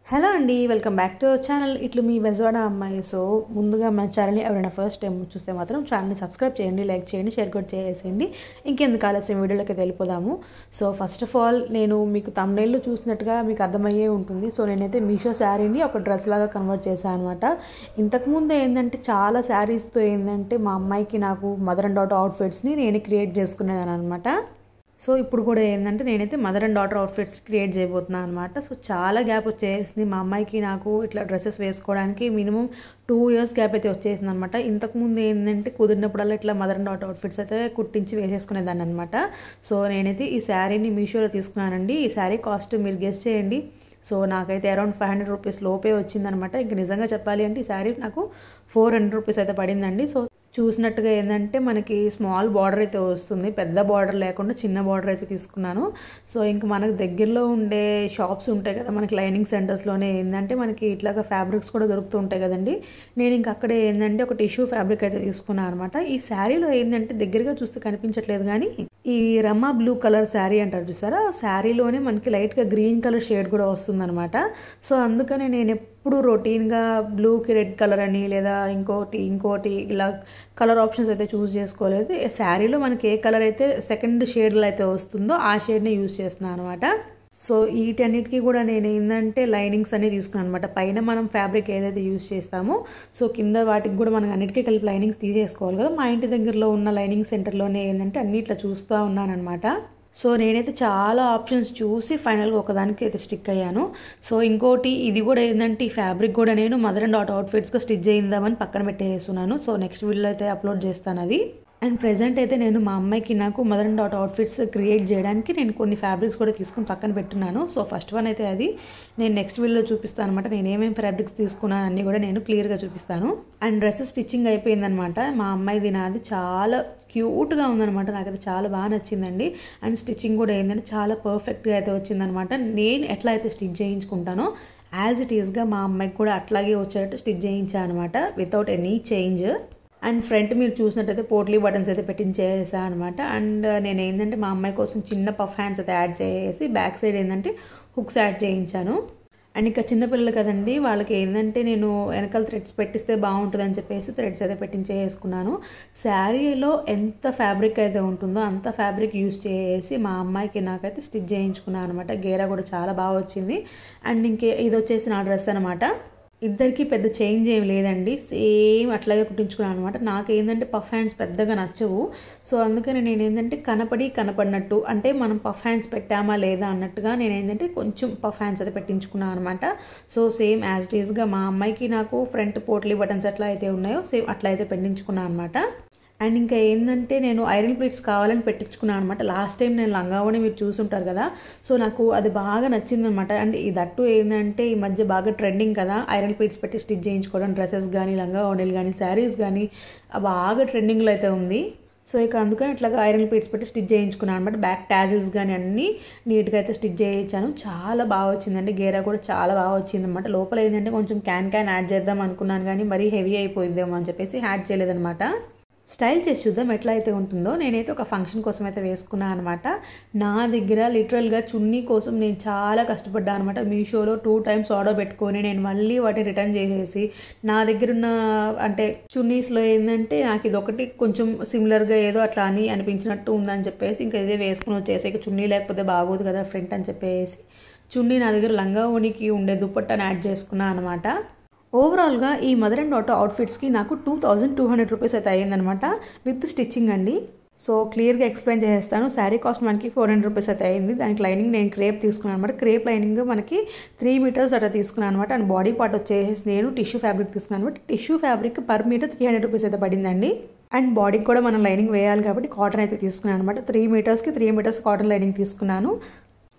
Hello అండి, welcome back to our channel. ఇట్లు మీ బెజవాడ అమ్మాయి. సో ముందుగా మన ఛానల్ని ఎవరైనా ఫస్ట్ టైం చూస్తే మాత్రం ఛానల్ని సబ్స్క్రైబ్ చేయండి, లైక్ చేయండి, షేర్ కూడా చేసేయండి. ఇంకెందుకు ఆలస్యం వీడియోలోకి వెళ్ళిపోదాము. సో ఫస్ట్ ఆఫ్ ఆల్ నేను మీకు తమ్నైల్లో చూసినట్టుగా మీకు అర్థమయ్యే ఉంటుంది. సో నేనైతే మీషో శారీని ఒక డ్రెస్ లాగా కన్వర్ట్ చేశాను అనమాట. ఇంతకుముందు ఏంటంటే చాలా శారీస్తో ఏంటంటే మా అమ్మాయికి నాకు మదర్ అండ్ డాటర్ అవుట్ఫిట్స్ని నేను క్రియేట్ చేసుకునేదాన్ని అనమాట. సో ఇప్పుడు కూడా ఏంటంటే నేనైతే mother and daughter outfits create చేయబోతున్నాను అనమాట. సో చాలా గ్యాప్ వచ్చేసింది మా అమ్మాయికి నాకు ఇట్లా డ్రెస్సెస్ వేసుకోవడానికి. మినిమం 2 years గ్యాప్ అయితే వచ్చేసింది అనమాట. ఇంతకుముందు ఏంటంటే కుదిరినప్పుడల్లా ఇట్లా మదర్ అండ్ డాటర్ అవుట్ఫిట్స్ అయితే కుట్టించి వేసేసుకునేదాన్ని అనమాట. సో నేనైతే ఈ శారీని మీషోలో తీసుకున్నానండి. ఈ శారీ కాస్ట్ మీరు గెస్ చేయండి. సో నాకైతే అరౌండ్ 500 రూపీస్ లోపే వచ్చిందనమాట. ఇంక నిజంగా చెప్పాలి అంటే ఈ శారీ నాకు 400 రూపీస్ అయితే పడిందండి. సో చూసినట్టుగా ఏంటంటే మనకి స్మాల్ బార్డర్ అయితే వస్తుంది, పెద్ద బార్డర్ లేకుండా చిన్న బార్డర్ అయితే తీసుకున్నాను. సో ఇంకా మనకు దగ్గరలో ఉండే షాప్స్ ఉంటాయి కదా, మనకి లైనింగ్ సెంటర్స్లోనే ఏంటంటే మనకి ఇట్లాగా ఫ్యాబ్రిక్స్ కూడా దొరుకుతూ ఉంటాయి కదండి. నేను ఇంక అక్కడే ఏంటంటే ఒక టిష్యూ ఫ్యాబ్రిక్ అయితే తీసుకున్నాను అనమాట. ఈ శారీలో ఏంటంటే దగ్గరగా చూస్తే కనిపించట్లేదు కానీ ఈ రమా బ్లూ కలర్ శారీ అంటారు చూసారా, శారీలోనే మనకి లైట్గా గ్రీన్ కలర్ షేడ్ కూడా వస్తుందన్నమాట. సో అందుకని నేను ఎప్పుడు రొటీన్గా బ్లూకి రెడ్ కలర్ అని లేదా ఇంకోటి ఇలా కలర్ ఆప్షన్స్ అయితే చూస్ చేసుకోలేదు. శారీలో మనకి ఏ కలర్ అయితే సెకండ్ షేడ్లో అయితే వస్తుందో ఆ షేడ్ని యూజ్ చేస్తున్నాను అనమాట. సో వీటన్నిటికీ కూడా నేను ఏంటంటే లైనింగ్స్ అన్ని తీసుకున్నాను అనమాట. పైన మనం ఫ్యాబ్రిక్ ఏదైతే యూజ్ చేస్తామో సో కింద వాటికి కూడా మనం అన్నిటికీ కలిపి లైనింగ్స్ తీసేసుకోవాలి కదా. మా ఇంటి దగ్గరలో ఉన్న లైనింగ్ సెంటర్లోనే ఏంటంటే అన్ని ఇట్లా చూస్తూ ఉన్నానమాట. సో నేనైతే చాలా ఆప్షన్స్ చూసి ఫైనల్గా ఒకదానికి అయితే స్టిక్ అయ్యాను. సో ఇంకోటి ఇది కూడా ఏంటంటే ఈ ఫ్యాబ్రిక్ కూడా నేను మదర్ అండ్ డాటర్ అవుట్ఫిట్స్గా స్టిచ్ చేయిందామని పక్కన పెట్టేస్తున్నాను. సో నెక్స్ట్ వీడియోలో అయితే అప్లోడ్ చేస్తాను అది. అండ్ ప్రెజెంట్ అయితే నేను మా అమ్మాయికి నాకు mother and daughter outfits create చేయడానికి నేను కొన్ని ఫ్యాబ్రిక్స్ కూడా తీసుకుని పక్కన పెట్టున్నాను. సో ఫస్ట్ వన్ అయితే అది నేను నెక్స్ట్ వీడియోలో చూపిస్తాను అనమాట. నేను ఏమేమి ఫ్యాబ్రిక్స్ తీసుకున్నాను అన్నీ కూడా నేను క్లియర్గా చూపిస్తాను. అండ్ డ్రెస్ స్టిచ్చింగ్ అయిపోయిందనమాట. మా అమ్మాయిది నాది చాలా క్యూట్గా ఉందనమాట. నాకైతే చాలా బాగా నచ్చిందండి. అండ్ స్టిచ్చింగ్ కూడా ఏంటంటే చాలా పర్ఫెక్ట్గా అయితే వచ్చిందనమాట. నేను ఎట్లా అయితే స్టిచ్ చేయించుకుంటానో యాజ్ ఇట్ ఈస్గా మా అమ్మాయికి కూడా అట్లాగే వచ్చేటట్టు స్టిచ్ చేయించాను అనమాట, without any change. And front మీరు చూసినట్టయితే పోట్లీ బటన్స్ అయితే పెట్టించేసాను అనమాట. అండ్ నేను ఏంటంటే మా అమ్మాయి కోసం చిన్న పఫ్ హ్యాండ్స్ అయితే యాడ్ చేసి బ్యాక్ సైడ్ ఏంటంటే హుక్స్ యాడ్ చేయించాను. అండ్ ఇంకా చిన్నపిల్లలు కదండి, వాళ్ళకి ఏంటంటే నేను వెనకాల థ్రెడ్స్ పెట్టిస్తే బాగుంటుందని చెప్పేసి థ్రెడ్స్ అయితే పెట్టించేసుకున్నాను. శారీలో ఎంత ఫ్యాబ్రిక్ అయితే ఉంటుందో అంత ఫ్యాబ్రిక్ యూజ్ చేసి మా అమ్మాయికి నాకైతే స్టిచ్ చేయించుకున్నాను అనమాట. గేరా కూడా చాలా బాగా వచ్చింది. అండ్ ఇది వచ్చేసి నా డ్రెస్ అనమాట. ఇద్దరికి పెద్ద చేంజ్ ఏం లేదండి, సేమ్ అట్లాగే కుట్టించుకున్నాను అనమాట. నాకేంటంటే పఫ్ హ్యాండ్స్ పెద్దగా నచ్చవు. సో అందుకని నేను ఏంటంటే కనపడినట్టు అంటే మనం పఫ్ హ్యాండ్స్ పెట్టామా లేదా అన్నట్టుగా నేను ఏంటంటే కొంచెం పఫ్ హ్యాండ్స్ అయితే పెట్టించుకున్నాను అనమాట. సో సేమ్ యాజ్ ఇట్ ఈస్గా మా అమ్మాయికి నాకు ఫ్రంట్ పోట్లీ బటన్స్ ఎట్లా అయితే ఉన్నాయో సేమ్ అట్లా అయితే పెట్టించుకున్నాను అనమాట. అండ్ ఇంకా ఏంటంటే నేను ఐరన్ ప్లేట్స్ కావాలని పెట్టించుకున్నాను అనమాట. లాస్ట్ టైం నేను లంగావని మీరు చూసుంటారు కదా, సో నాకు అది బాగా నచ్చిందనమాట. అండ్ దట్టు ఏంటంటే ఈ మధ్య బాగా ట్రెండింగ్ కదా ఐరన్ ప్లేట్స్ పెట్టి స్టిచ్ చేయించుకోవడం, డ్రెస్సెస్ కానీ లంగావణీలు కానీ శారీస్ కానీ బాగా ట్రెండింగ్లో అయితే ఉంది. సో ఇక అందుకని ఇట్లాగా ఐరన్ ప్లేట్స్ పెట్టి స్టిచ్ చేయించుకున్నాను అనమాట. బ్యాక్ ట్యాజిల్స్ కానీ అన్నీ నీట్గా అయితే స్టిచ్ చేయించాను. చాలా బాగా వచ్చిందండి. గేరా కూడా చాలా బాగా వచ్చింది అనమాట. లోపల ఏంటంటే కొంచెం క్యాన్ యాడ్ చేద్దాం అనుకున్నాను కానీ మరీ హెవీ అయిపోయిద్దామో అని చెప్పేసి యాడ్ చేయలేదనమాట. స్టైల్ చేసి చూద్దాం ఎట్లా అయితే ఉంటుందో. నేనైతే ఒక ఫంక్షన్ కోసం అయితే వేసుకున్నాను అనమాట. నా దగ్గర లిటరల్గా చున్నీ కోసం నేను చాలా కష్టపడ్డాను అనమాట. మీషోలో 2 times ఆర్డర్ పెట్టుకొని నేను మళ్ళీ వాటిని రిటర్న్ చేసేసి నా దగ్గర ఉన్న అంటే చున్నీస్లో ఏంటంటే నాకు ఇది ఒకటి కొంచెం సిమిలర్గా ఏదో అట్లా అని అనిపించినట్టు ఉందని చెప్పేసి ఇంకా ఇదే వేసుకుని వచ్చేసి ఇక చున్నీ లేకపోతే బాగోదు కదా ఫ్రంట్ అని చెప్పేసి చున్నీ నా దగ్గర లంగా ఓనికి ఉండే దుప్పట్టని యాడ్ చేసుకున్నాను అనమాట. ఓవరాల్గా ఈ మదర్ అండ్ డాటర్ అవుట్ఫిట్స్కి నాకు 2200 రూపీస్ అయితే అయ్యిందనమాట విత్ స్టిచ్చింగ్ అండి. సో క్లియర్గా ఎక్స్ప్లెయిన్ చేసేస్తాను. శారీ కాస్ట్ మనకి 400 రూపీస్ అయితే అయింది. దానికి లైనింగ్ నేను క్రేప్ తీసుకున్నాను అనమాట. క్రేప్ లైనింగ్ మనకి 3 meters అట్లా తీసుకున్నాను అనమాట. అండ్ బాడీ పార్ట్ వచ్చేసి నేను టిష్యూ ఫ్యాబ్రిక్ తీసుకున్నాను అనమాట. Tissue fabric per metre 300 rupees అయితే పడిందండి. అండ్ బాడీకి కూడా మనం లైనింగ్ వేయాలి కాబట్టి కాటన్ అయితే తీసుకున్నాను అనమాట. 3 metersకి 3 meters కాటన్ లైనింగ్ తీసుకున్నాను.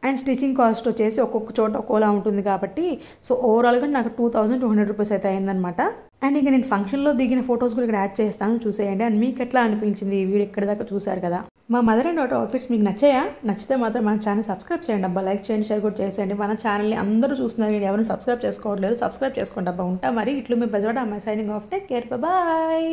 అండ్ స్టిచ్చింగ్ కాస్ట్ వచ్చేసి ఒక్కొక్క చోట ఒక్కోలా ఉంటుంది కాబట్టి సో ఓవరాల్గా నాకు 2200 రూపీస్ అయితే అయిందనమాట. అండ్ ఇక నేను ఫంక్షన్లో దిగిన ఫొటోస్ కూడా ఇక్కడ యాడ్ చేస్తాను, చూసేయండి. అండ్ మీకు ఎట్లా అనిపించింది ఈ వీడియో ఎక్కడి దాకా చూసారు కదా. మా మదర్ అండ్ డాటర్ అవుట్ఫిట్స్ మీకు నచ్చాయా? నచ్చితే మాత్రం మన ఛానల్ సబ్స్క్రైబ్ చేయండి అబ్బా, లైక్ చేయండి, షేర్ కూడా చేసేయండి. మన ఛానల్ని అందరూ చూస్తున్నారు, నేను ఎవరైనా సబ్స్క్రైబ్ చేసుకోవట్లేదు, సబ్స్క్రైబ్ చేసుకోండి అబ్బా. ఉంటా మరి. ఇట్లు మీ బెజవాడ అమ్మాయి signing off. Take care, bye.